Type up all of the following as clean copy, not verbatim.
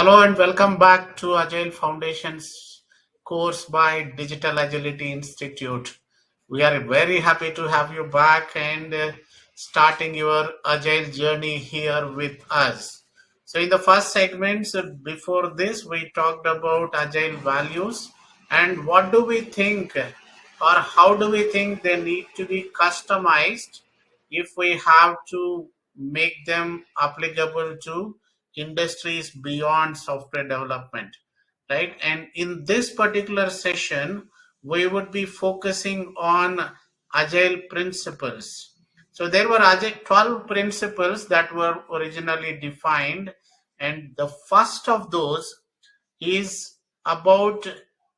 Hello and welcome back to Agile Foundations course by Digital Agility Institute. We are very happy to have you back and starting your Agile journey here with us. So, in the first segments before this, we talked about Agile values and what do we think or how do we think they need to be customized if we have to make them applicable to industries beyond software development, right? And in this particular session we would be focusing on agile principles. So there were 12 principles that were originally defined, and the first of those is about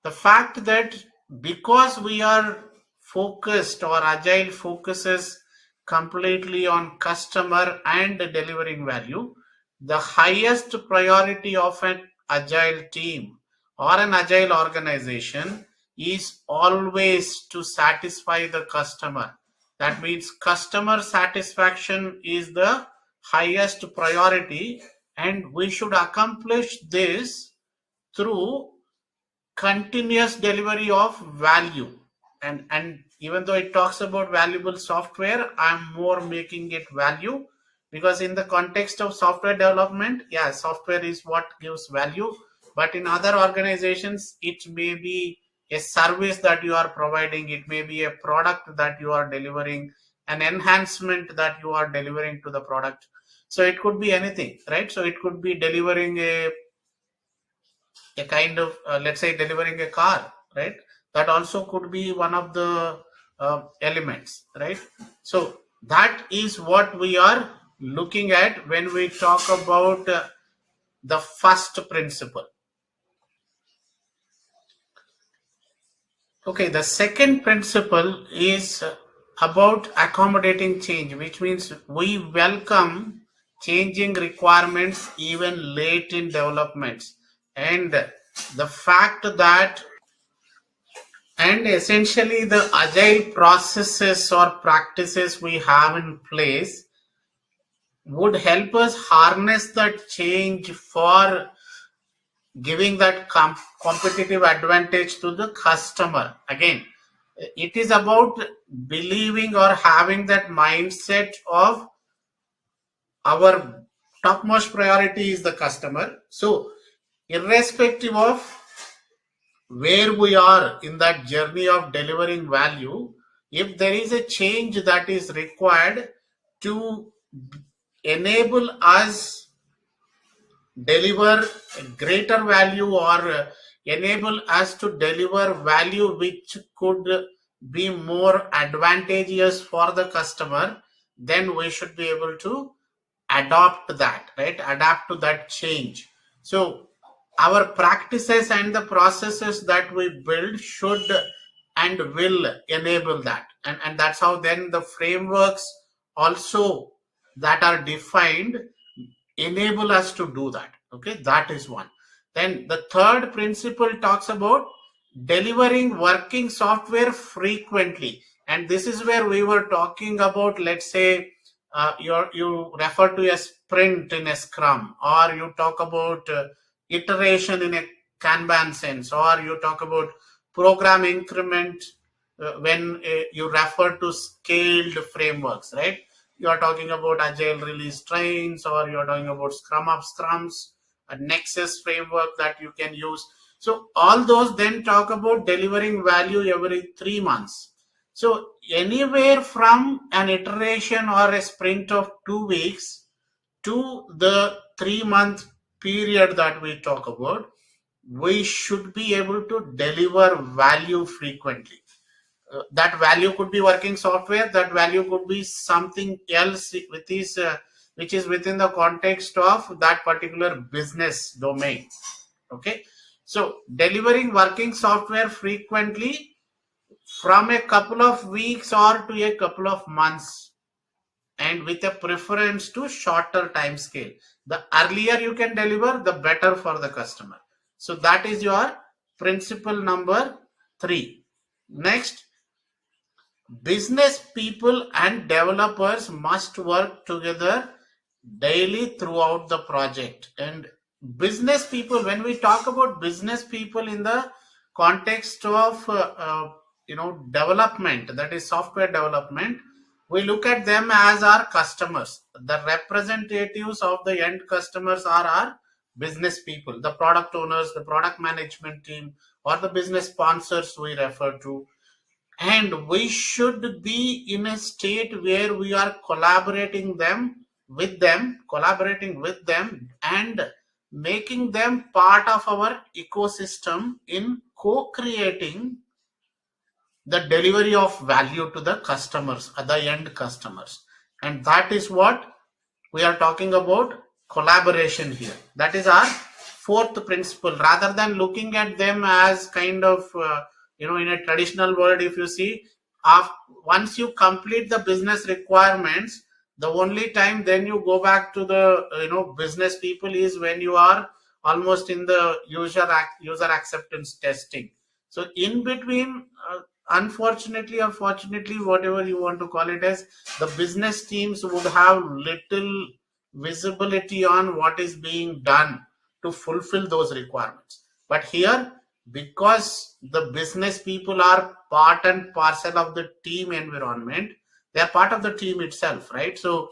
the fact that because we are focused, or agile focuses completely on customer and delivering value, the highest priority of an agile team or an agile organization is always to satisfy the customer. That means customer satisfaction is the highest priority, and we should accomplish this through continuous delivery of value. And even though it talks about valuable software, I'm more making it value, because in the context of software development, yeah, software is what gives value, but in other organizations it may be a service that you are providing, it may be a product that you are delivering, an enhancement that you are delivering to the product. So it could be anything, right? So it could be delivering a kind of let's say delivering a car, right? That also could be one of the elements, right? So that is what we are looking at when we talk about the first principle. Okay, the second principle is about accommodating change, which means we welcome changing requirements even late in developments. And the fact that, and essentially the agile processes or practices we have in place would help us harness that change for giving that competitive advantage to the customer. Again, it is about believing or having that mindset of our topmost priority is the customer. So irrespective of where we are in that journey of delivering value, if there is a change that is required to enable us deliver greater value, or enable us to deliver value which could be more advantageous for the customer, then we should be able to adopt that, right? Adapt to that change. So our practices and the processes that we build should and will enable that. And that's how then the frameworks also that are defined enable us to do that. Okay, that is one. Then the third principle talks about delivering working software frequently, and this is where we were talking about, let's say you refer to a sprint in a scrum, or you talk about iteration in a kanban sense, or you talk about program increment when you refer to scaled frameworks, right? You are talking about agile release trains, or you are talking about scrum of scrums, a nexus framework that you can use. So all those then talk about delivering value every 3 months. So anywhere from an iteration or a sprint of 2 weeks to the 3 month period that we talk about, we should be able to deliver value frequently. That value could be working software, that value could be something else which is within the context of that particular business domain. Okay, so delivering working software frequently from a couple of weeks or to a couple of months, and with a preference to shorter time scale. The earlier you can deliver, the better for the customer. So that is your principle number 3. Next, business people and developers must work together daily throughout the project. And business people, when we talk about business people in the context of development, that is software development, we look at them as our customers. The representatives of the end customers are our business people, the product owners, the product management team, or the business sponsors we refer to. And we should be in a state where we are collaborating with them and making them part of our ecosystem in co-creating the delivery of value to the customers, the end customers. And that is what we are talking about, collaboration here. That is our fourth principle. Rather than looking at them as kind of in a traditional world, if you see, once you complete the business requirements, the only time then you go back to the business people is when you are almost in the user acceptance testing. So in between, unfortunately or fortunately, whatever you want to call it as, the business teams would have little visibility on what is being done to fulfill those requirements. But here, because the business people are part and parcel of the team environment, they are part of the team itself, right? So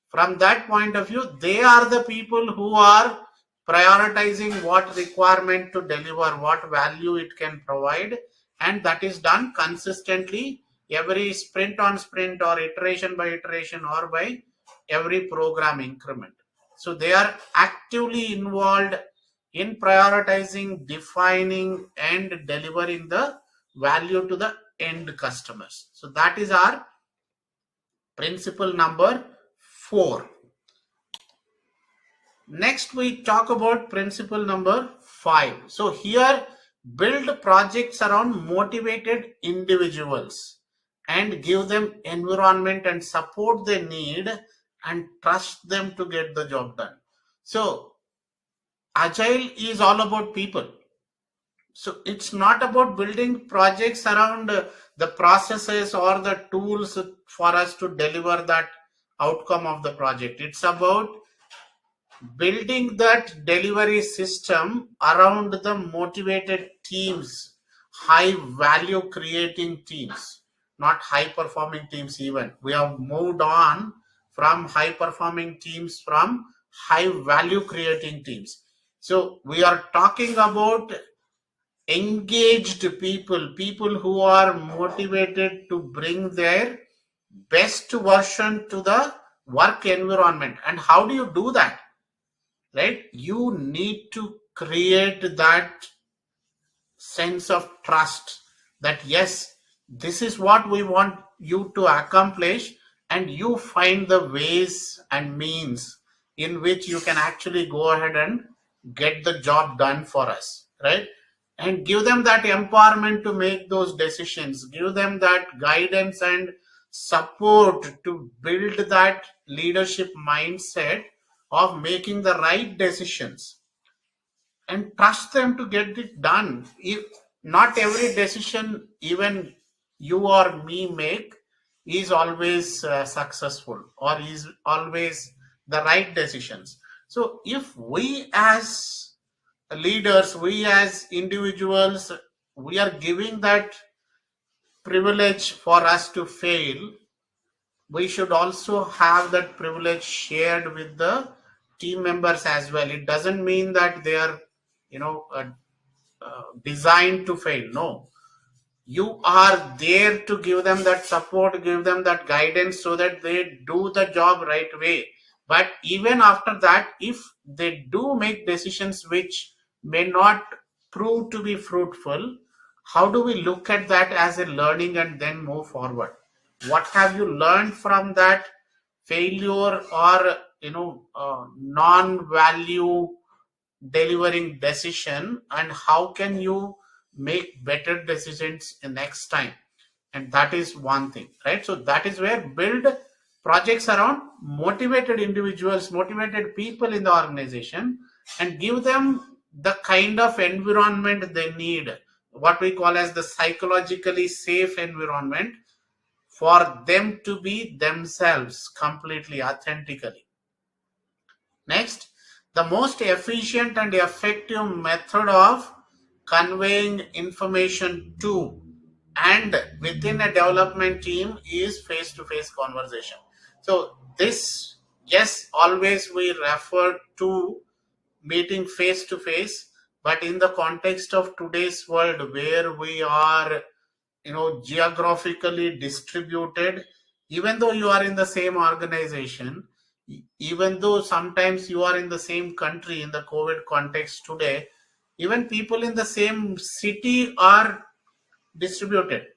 from that point of view, they are the people who are prioritizing what requirement to deliver, what value it can provide, and that is done consistently every sprint on sprint, or iteration by iteration, or by every program increment. So they are actively involved in prioritizing, defining, and delivering the value to the end customers. So that is our principle number 4. Next, we talk about principle number 5. So here, build projects around motivated individuals and give them environment and support they need and trust them to get the job done. So Agile is all about people. So it's not about building projects around the processes or the tools for us to deliver that outcome of the project. It's about building that delivery system around the motivated teams, high value creating teams, not high performing teams. Even we have moved on from high performing teams, from high value creating teams. So we are talking about engaged people, people who are motivated to bring their best version to the work environment. And how do you do that? Right? You need to create that sense of trust that yes, this is what we want you to accomplish, and you find the ways and means in which you can actually go ahead and get the job done for us, right? And give them that empowerment to make those decisions, give them that guidance and support to build that leadership mindset of making the right decisions, and trust them to get it done. If not every decision, even you or me make, is always successful or is always the right decisions. So if we as leaders, we as individuals, we are giving that privilege for us to fail, we should also have that privilege shared with the team members as well. It doesn't mean that they are you know uh, designed to fail. No, you are there to give them that support, give them that guidance so that they do the job right way. But even after that, if they do make decisions which may not prove to be fruitful, how do we look at that as a learning and then move forward? What have you learned from that failure, or non-value delivering decision, and how can you make better decisions in next time? And that is one thing, right? So that is where build projects around motivated individuals, motivated people in the organization, and give them the kind of environment they need, what we call as the psychologically safe environment, for them to be themselves completely authentically. Next, The most efficient and effective method of conveying information to and within a development team is face to face conversation. So, this, yes, always we refer to meeting face to face, but in the context of today's world where we are, geographically distributed, even though you are in the same organization, even though sometimes you are in the same country, in the COVID context today, even people in the same city are distributed.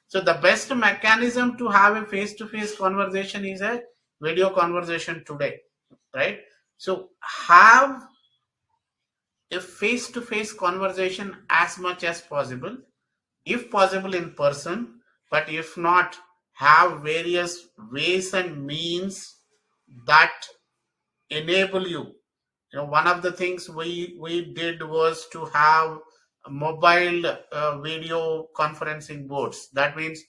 So the best mechanism to have a face to face conversation is a video conversation today, right? So have a face to face conversation as much as possible, if possible in person, but if not, have various ways and means that enable you. One of the things we did was to have mobile video conferencing boards. That means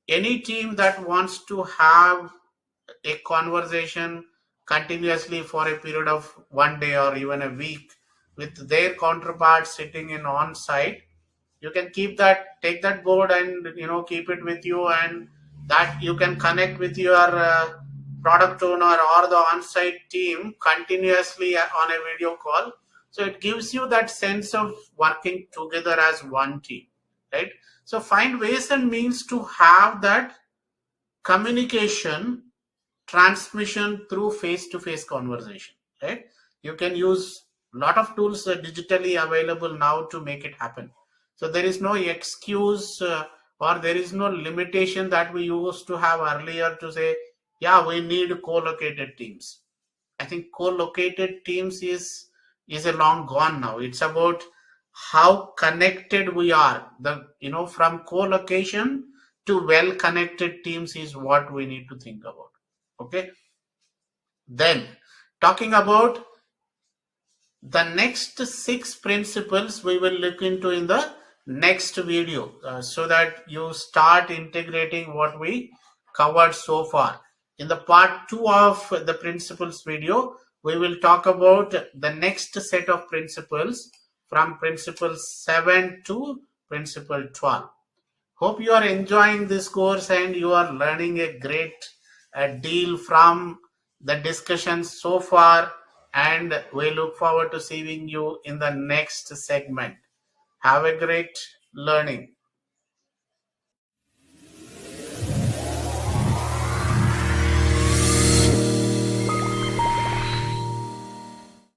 any team that wants to have a conversation continuously for a period of one day or even a week with their counterpart sitting in on site, you can take that board and keep it with you, and that you can connect with your product owner or the on-site team continuously on a video call. So it gives you that sense of working together as one team, right? So find ways and means to have that communication transmission through face-to-face conversation, right? You can use a lot of tools digitally available now to make it happen. So there is no excuse or there is no limitation that we used to have earlier to say, yeah, we need co-located teams. I think co-located teams is a long gone now. It's about how connected we are. From co-location to well-connected teams is what we need to think about. Okay. Then, talking about the next 6 principles, we will look into in the next video, so that you start integrating what we covered so far. In the part 2 of the principles video, we will talk about the next set of principles from principle 7 to principle 12. Hope you are enjoying this course and you are learning a great deal from the discussion so far. And we look forward to seeing you in the next segment. Have a great learning.